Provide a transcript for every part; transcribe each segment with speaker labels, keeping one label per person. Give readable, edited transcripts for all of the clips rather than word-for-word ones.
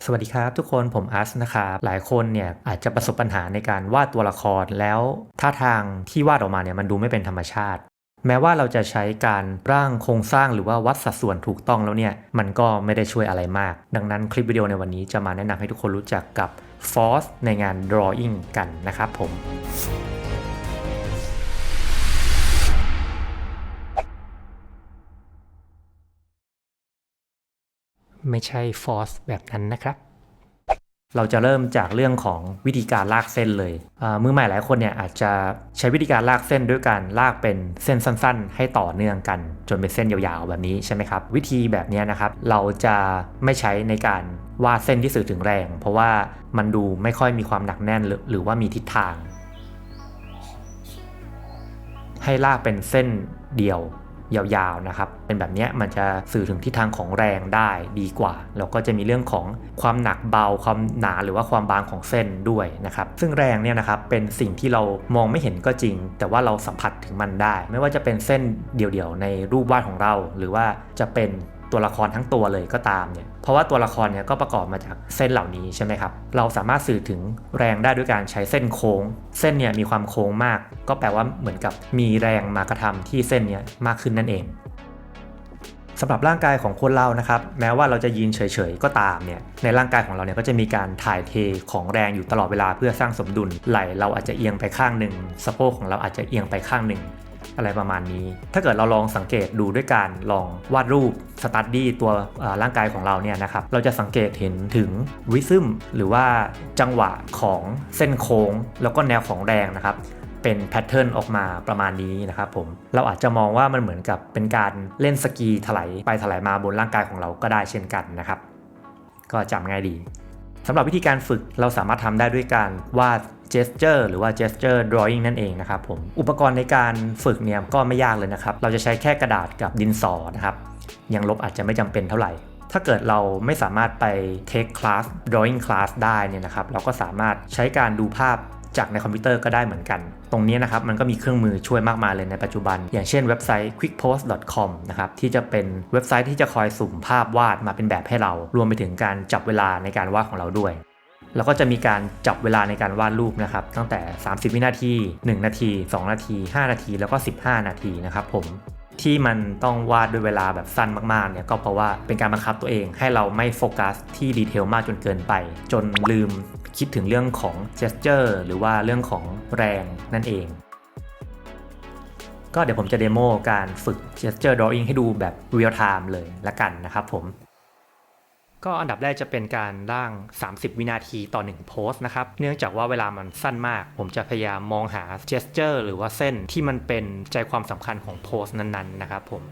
Speaker 1: สวัสดีครับทุกคนผมอัสนะครับหลายคนเนี่ยอาจจะประสบปัญหาในการวาดตัวละครแล้วท่าทางที่วาดออกมาเนี่ยมันดูไม่เป็นธรรมชาติแม้ว่าเราจะใช้การร่างโครงสร้างหรือว่าวัดสัดส่วนถูกต้องแล้วเนี่ยมันก็ไม่ได้ช่วยอะไรมากดังนั้นคลิปวิดีโอในวันนี้จะมาแนะนำให้ทุกคนรู้จักกับ Force ในงาน Drawing กันนะครับผมไม่ใช่ Force แบบนั้นนะครับเราจะเริ่มจากเรื่องของวิธีการลากเส้นเลยมือใหม่หลายคนเนี่ยอาจจะใช้วิธีการลากเส้นด้วยการลากเป็นเส้นสั้นๆให้ต่อเนื่องกันจนเป็นเส้นยาวๆแบบนี้ใช่ไหมครับวิธีแบบนี้นะครับเราจะไม่ใช้ในการวาดเส้นที่สื่อถึงแรงเพราะว่ามันดูไม่ค่อยมีความหนักแน่นหรือว่ามีทิศทางให้ลากเป็นเส้นเดียวยาวๆนะครับเป็นแบบนี้มันจะสื่อถึงทิศทางของแรงได้ดีกว่าแล้วก็จะมีเรื่องของความหนักเบาความหนาหรือว่าความบางของเส้นด้วยนะครับซึ่งแรงเนี่ยนะครับเป็นสิ่งที่เรามองไม่เห็นก็จริงแต่ว่าเราสัมผัสถึงมันได้ไม่ว่าจะเป็นเส้นเดี่ยวๆในรูปวาดของเราหรือว่าจะเป็นตัวละครทั้งตัวเลยก็ตามเนี่ยเพราะว่าตัวละครเนี่ยก็ประกอบมาจากเส้นเหล่านี้ใช่ไหมครับเราสามารถสื่อถึงแรงได้ด้วยการใช้เส้นโค้งเส้นเนี่ยมีความโค้งมากก็แปลว่าเหมือนกับมีแรงมากระทำที่เส้นเนี่ยมากขึ้นนั่นเองสำหรับร่างกายของคนเรานะครับแม้ว่าเราจะยืนเฉยๆก็ตามเนี่ยในร่างกายของเราเนี่ยก็จะมีการถ่ายเทของแรงอยู่ตลอดเวลาเพื่อสร้างสมดุลไหล่เราอาจจะเอียงไปข้างหนึ่งสะโพกของเราอาจจะเอียงไปข้างหนึ่งอะไรประมาณนี้ถ้าเกิดเราลองสังเกตดูด้วยการลองวาดรูปสตัดดี้ตัวร่างกายของเราเนี่ยนะครับเราจะสังเกตเห็นถึงริทึมหรือว่าจังหวะของเส้นโค้งแล้วก็แนวของแรงนะครับเป็นแพทเทิร์นออกมาประมาณนี้นะครับผมเราอาจจะมองว่ามันเหมือนกับเป็นการเล่นสกีถลายไปถลายมาบนร่างกายของเราก็ได้เช่นกันนะครับก็จำง่ายดีสำหรับวิธีการฝึกเราสามารถทำได้ด้วยการวาดgesture หรือว่า gesture drawing นั่นเองนะครับผมอุปกรณ์ในการฝึกเนี่ยก็ไม่ยากเลยนะครับเราจะใช้แค่กระดาษกับดินสอนะครับยังลบอาจจะไม่จำเป็นเท่าไหร่ถ้าเกิดเราไม่สามารถไป take class drawing class ได้เนี่ยนะครับเราก็สามารถใช้การดูภาพจากในคอมพิวเตอร์ก็ได้เหมือนกันตรงนี้นะครับมันก็มีเครื่องมือช่วยมากมายเลยในปัจจุบันอย่างเช่นเว็บไซต์ quickpost.com นะครับที่จะเป็นเว็บไซต์ที่จะคอยสุ่มภาพวาดมาเป็นแบบให้เรารวมไปถึงการจับเวลาในการวาดของเราด้วยแล้วก็จะมีการจับเวลาในการวาดรูปนะครับตั้งแต่30วินาที1นาที2นาที5นาทีแล้วก็15นาทีนะครับผมที่มันต้องวาดด้วยเวลาแบบสั้นมากๆเนี่ยก็เพราะว่าเป็นการบังคับตัวเองให้เราไม่โฟกัสที่ดีเทลมากจนเกินไปจนลืมคิดถึงเรื่องของ gesture หรือว่าเรื่องของแรงนั่นเองก็เดี๋ยวผมจะเดโมการฝึก gesture drawing ให้ดูแบบ real time เลยละกันนะครับผมก็อันดับแรกจะเป็นการร่าง30วินาทีต่อ1โพสต์นะครับเนื่องจากว่าเวลามันสั้นมากผมจะพยายามมองหา gesture หรือว่าเส้นที่มันเป็นใจความสำคัญของโพสต์นั้นๆนะครับผม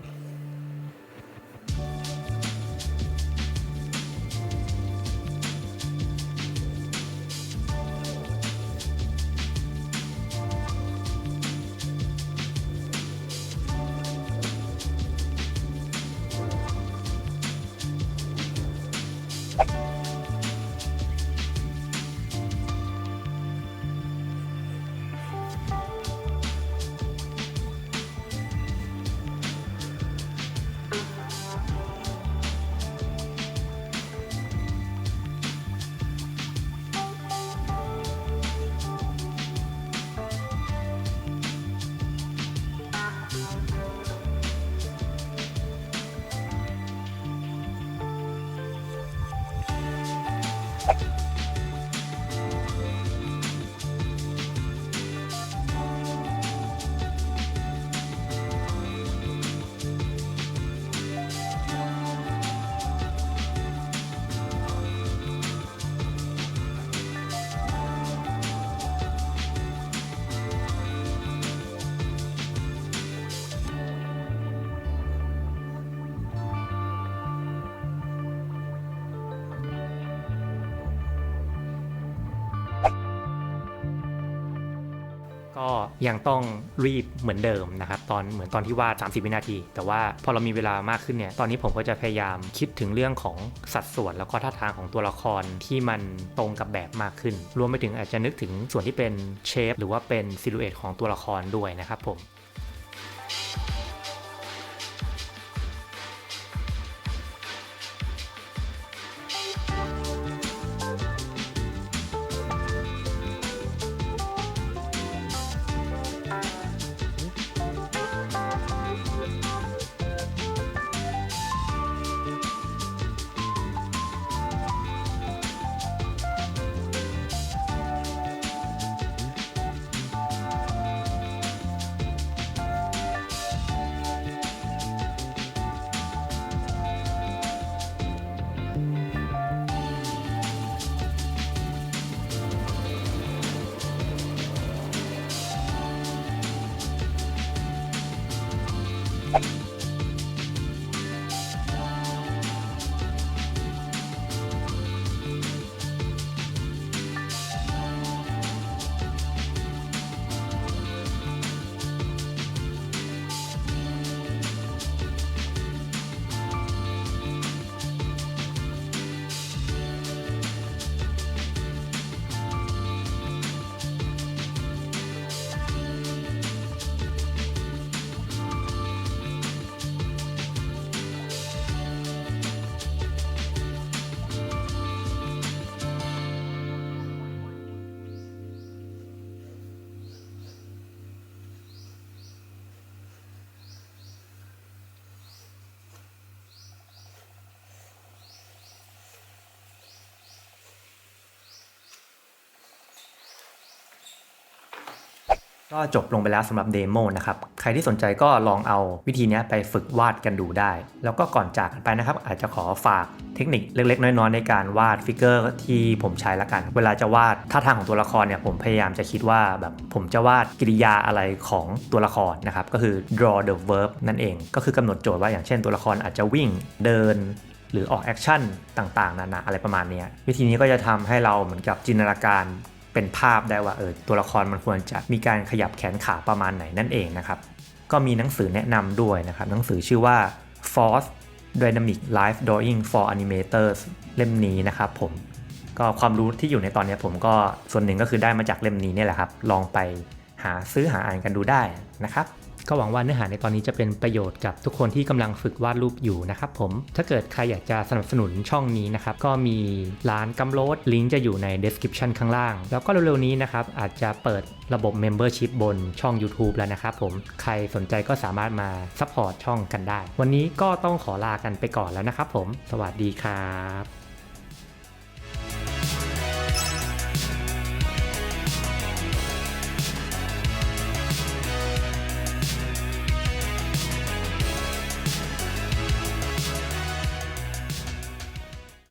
Speaker 1: ก็ยังต้องรีบเหมือนเดิมนะครับเหมือนตอนที่วาด30วินาทีแต่ว่าพอเรามีเวลามากขึ้นเนี่ยตอนนี้ผมก็จะพยายามคิดถึงเรื่องของสัดส่วนแล้วก็ท่าทางของตัวละครที่มันตรงกับแบบมากขึ้นรวมไปถึงอาจจะนึกถึงส่วนที่เป็นเชฟหรือว่าเป็นซิลูเอตของตัวละครด้วยนะครับผม ก็จบลงไปแล้วสำหรับเดโมนะครับใครที่สนใจก็ลองเอาวิธีนี้ไปฝึกวาดกันดูได้แล้วก็ก่อนจากกันไปนะครับอาจจะขอฝากเทคนิคเล็กๆน้อยๆในการวาดฟิกเกอร์ที่ผมใช้ละกันเวลาจะวาดท่าทางของตัวละครเนี่ยผมพยายามจะคิดว่าแบบผมจะวาดกิริยาอะไรของตัวละครนะครับก็คือ draw the verb นั่นเองก็คือกำหนดโจทย์ว่าอย่างเช่นตัวละครอาจจะวิ่งเดินหรือออกแอคชั่นต่างๆนานาอะไรประมาณนี้วิธีนี้ก็จะทำให้เราเหมือนกับจินตนาการเป็นภาพได้ว่าตัวละครมันควรจะมีการขยับแขนขาประมาณไหนนั่นเองนะครับก็มีหนังสือแนะนำด้วยนะครับหนังสือชื่อว่า Force Dynamic Life Drawing for Animators เล่มนี้นะครับผมก็ความรู้ที่อยู่ในตอนนี้ผมก็ส่วนหนึ่งก็คือได้มาจากเล่มนี้เนี่ยแหละครับลองไปซื้อหาอ่านกันดูได้นะครับก็หวังว่าเนื้อหาในตอนนี้จะเป็นประโยชน์กับทุกคนที่กำลังฝึกวาดรูปอยู่นะครับผมถ้าเกิดใครอยากจะสนับสนุนช่องนี้นะครับก็มีร้านกัมโลดลิงก์จะอยู่ใน description ข้างล่างแล้วก็เร็วๆนี้นะครับอาจจะเปิดระบบ membership บนช่อง YouTube แล้วนะครับผมใครสนใจก็สามารถมาซัพพอร์ตช่องกันได้วันนี้ก็ต้องขอลากันไปก่อนแล้วนะครับผมสวัสดีครับ